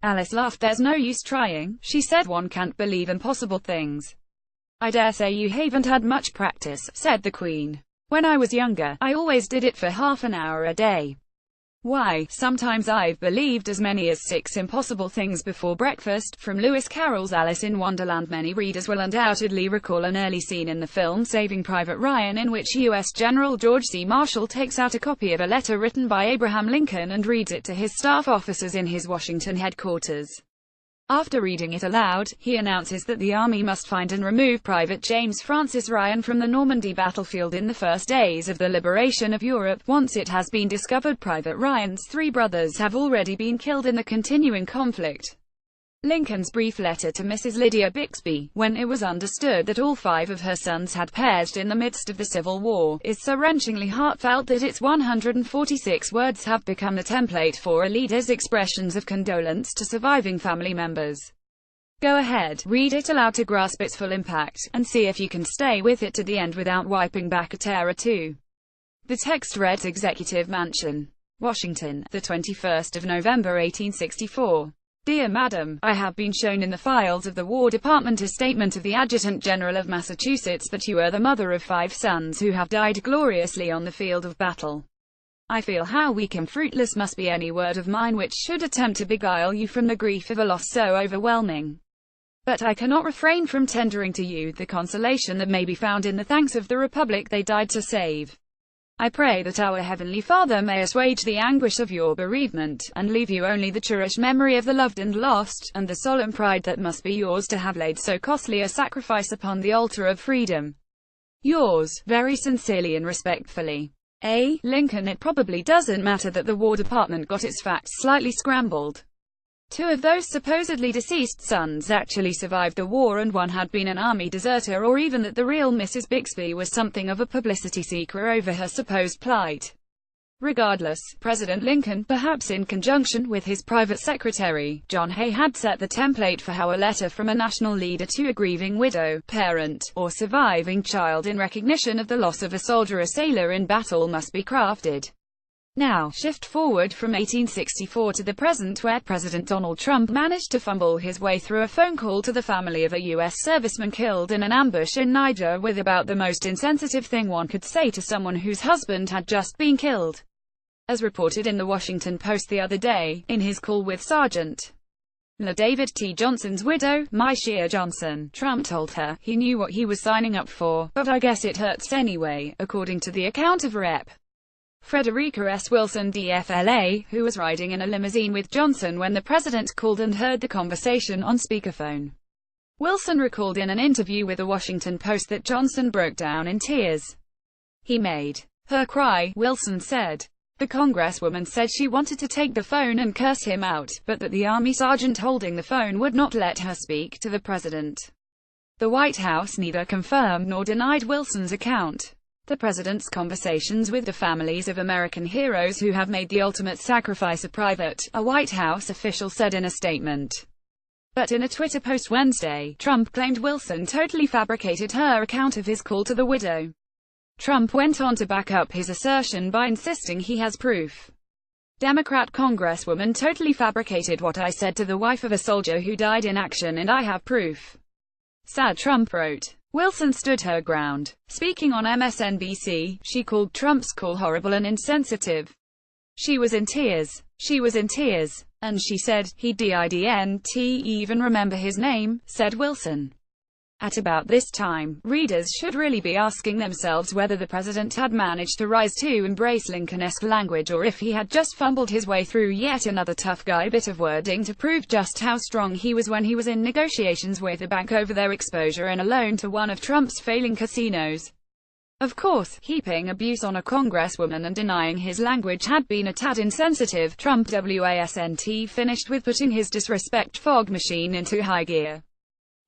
Alice laughed. "There's no use trying," she said. "One can't believe impossible things." "I dare say you haven't had much practice," said the Queen. "When I was younger, I always did it for half an hour a day. Why, sometimes I've believed as many as 6 impossible things before breakfast." From Lewis Carroll's Alice in Wonderland. Many readers will undoubtedly recall an early scene in the film Saving Private Ryan in which U.S. General George C. Marshall takes out a copy of a letter written by Abraham Lincoln and reads it to his staff officers in his Washington headquarters. After reading it aloud, he announces that the Army must find and remove Pvt James Francis Ryan from the Normandy battlefield in the first days of the liberation of Europe. Once it has been discovered Pvt Ryan's 3 brothers have already been killed in the continuing conflict. Lincoln's brief letter to Mrs Lydia Bixby, when it was understood that all 5 of her sons had perished in the midst of the Civil War, is so wrenchingly heartfelt that its 146 words have become the template for a leader's expressions of condolence to surviving family members. Go ahead, read it aloud to grasp its full impact, and see if you can stay with it to the end without wiping back a tear or two. The text read: Executive Mansion, Washington, the 21st of November 1864. Dear Madam, I have been shown in the files of the War Department a statement of the Adjutant General of Massachusetts that you are the mother of 5 sons who have died gloriously on the field of battle. I feel how weak and fruitless must be any word of mine which should attempt to beguile you from the grief of a loss so overwhelming. But I cannot refrain from tendering to you the consolation that may be found in the thanks of the Republic they died to save. I pray that our Heavenly Father may assuage the anguish of your bereavement, and leave you only the cherished memory of the loved and lost, and the solemn pride that must be yours to have laid so costly a sacrifice upon the altar of freedom. Yours, very sincerely and respectfully, A. Lincoln. It probably doesn't matter that the War Department got its facts slightly scrambled. 2 of those supposedly deceased sons actually survived the war and 1 had been an army deserter, or even that the real Mrs. Bixby was something of a publicity seeker over her supposed plight. Regardless, President Lincoln, perhaps in conjunction with his private secretary, John Hay, had set the template for how a letter from a national leader to a grieving widow, parent, or surviving child in recognition of the loss of a soldier or sailor in battle must be crafted. Now, shift forward from 1864 to the present, where President Donald Trump managed to fumble his way through a phone call to the family of a U.S. serviceman killed in an ambush in Niger with about the most insensitive thing one could say to someone whose husband had just been killed. As reported in the Washington Post the other day, in his call with Sergeant David T. Johnson's widow, Myshia Johnson, Trump told her he knew what he was signing up for, but I guess it hurts anyway, according to the account of Rep. Frederica S. Wilson DFLA, who was riding in a limousine with Johnson when the president called and heard the conversation on speakerphone. Wilson recalled in an interview with the Washington Post that Johnson broke down in tears. He made her cry, Wilson said. The congresswoman said she wanted to take the phone and curse him out, but that the army sergeant holding the phone would not let her speak to the president. The White House neither confirmed nor denied Wilson's account. The president's conversations with the families of American heroes who have made the ultimate sacrifice are private, a White House official said in a statement. But in a Twitter post Wednesday, Trump claimed Wilson totally fabricated her account of his call to the widow. Trump went on to back up his assertion by insisting he has proof. Democrat Congresswoman totally fabricated what I said to the wife of a soldier who died in action, and I have proof. Sad, Trump wrote. Wilson stood her ground. Speaking on MSNBC, she called Trump's call horrible and insensitive. She was in tears. She was in tears. And she said, he didn't even remember his name, said Wilson. At about this time, readers should really be asking themselves whether the president had managed to rise to embrace Lincoln-esque language, or if he had just fumbled his way through yet another tough guy bit of wording to prove just how strong he was when he was in negotiations with a bank over their exposure in a loan to one of Trump's failing casinos. Of course, heaping abuse on a congresswoman and denying his language had been a tad insensitive. Trump wasn't finished with putting his disrespect fog machine into high gear.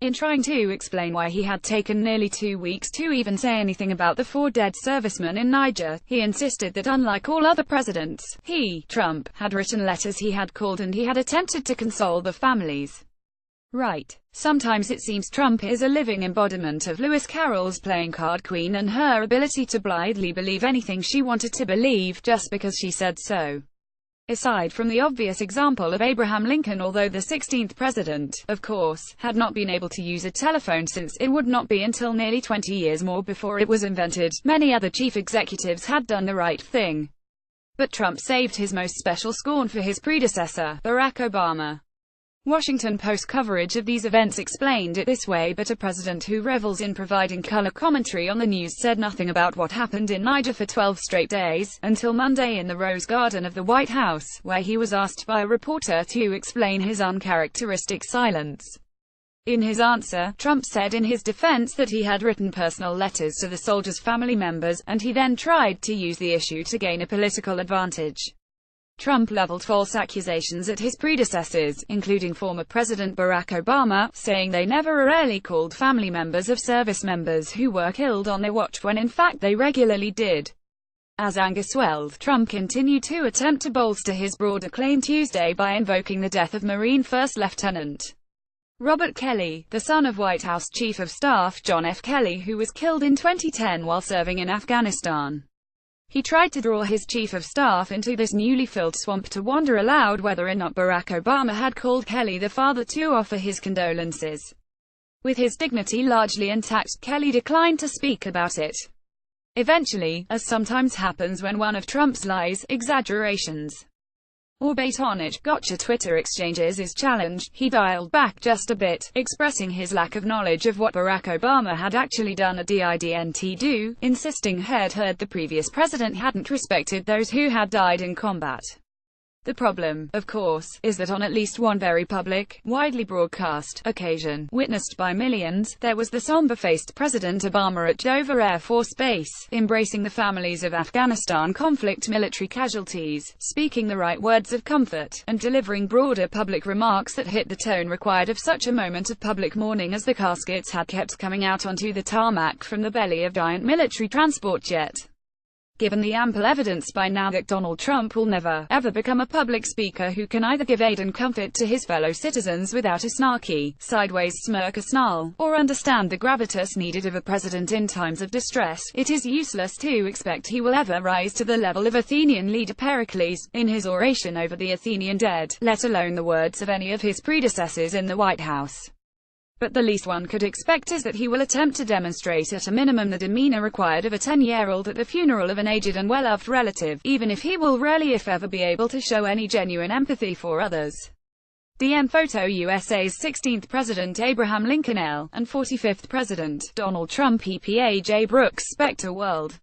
In trying to explain why he had taken nearly 2 weeks to even say anything about the 4 dead servicemen in Niger, he insisted that unlike all other presidents, he, Trump, had written letters, he had called, and he had attempted to console the families. Right. Sometimes it seems Trump is a living embodiment of Lewis Carroll's playing card queen and her ability to blithely believe anything she wanted to believe, just because she said so. Aside from the obvious example of Abraham Lincoln, although the 16th president, of course, had not been able to use a telephone since it would not be until nearly 20 years more before it was invented, many other chief executives had done the right thing. But Trump saved his most special scorn for his predecessor, Barack Obama. Washington Post coverage of these events explained it this way: but a president who revels in providing color commentary on the news said nothing about what happened in Niger for 12 straight days, until Monday in the Rose Garden of the White House, where he was asked by a reporter to explain his uncharacteristic silence. In his answer, Trump said in his defense that he had written personal letters to the soldiers' family members, and he then tried to use the issue to gain a political advantage. Trump leveled false accusations at his predecessors, including former President Barack Obama, saying they never or rarely called family members of service members who were killed on their watch when in fact they regularly did. As anger swelled, Trump continued to attempt to bolster his broader claim Tuesday by invoking the death of Marine First Lieutenant Robert Kelly, the son of White House Chief of Staff John F. Kelly, who was killed in 2010 while serving in Afghanistan. He tried to draw his chief of staff into this newly filled swamp to wonder aloud whether or not Barack Obama had called Kelly the father to offer his condolences. With his dignity largely intact, Kelly declined to speak about it. Eventually, as sometimes happens when one of Trump's lies, exaggerations, or bait on it, gotcha Twitter exchanges is challenged, he dialed back just a bit, expressing his lack of knowledge of what Barack Obama had actually done. Insisting he'd heard the previous president hadn't respected those who had died in combat. The problem, of course, is that on at least one very public, widely broadcast occasion, witnessed by millions, there was the somber-faced President Obama at Dover Air Force Base, embracing the families of Afghanistan conflict military casualties, speaking the right words of comfort, and delivering broader public remarks that hit the tone required of such a moment of public mourning as the caskets had kept coming out onto the tarmac from the belly of giant military transport jet. Given the ample evidence by now that Donald Trump will never, ever become a public speaker who can either give aid and comfort to his fellow citizens without a snarky, sideways smirk or snarl, or understand the gravitas needed of a president in times of distress, it is useless to expect he will ever rise to the level of Athenian leader Pericles, in his oration over the Athenian dead, let alone the words of any of his predecessors in the White House. But the least one could expect is that he will attempt to demonstrate at a minimum the demeanor required of a 10-year-old at the funeral of an aged and well-loved relative, even if he will rarely if ever be able to show any genuine empathy for others. DM photo: USA's 16th President Abraham Lincoln L. and 45th President Donald Trump. Pvt J. Brooks Spectre World.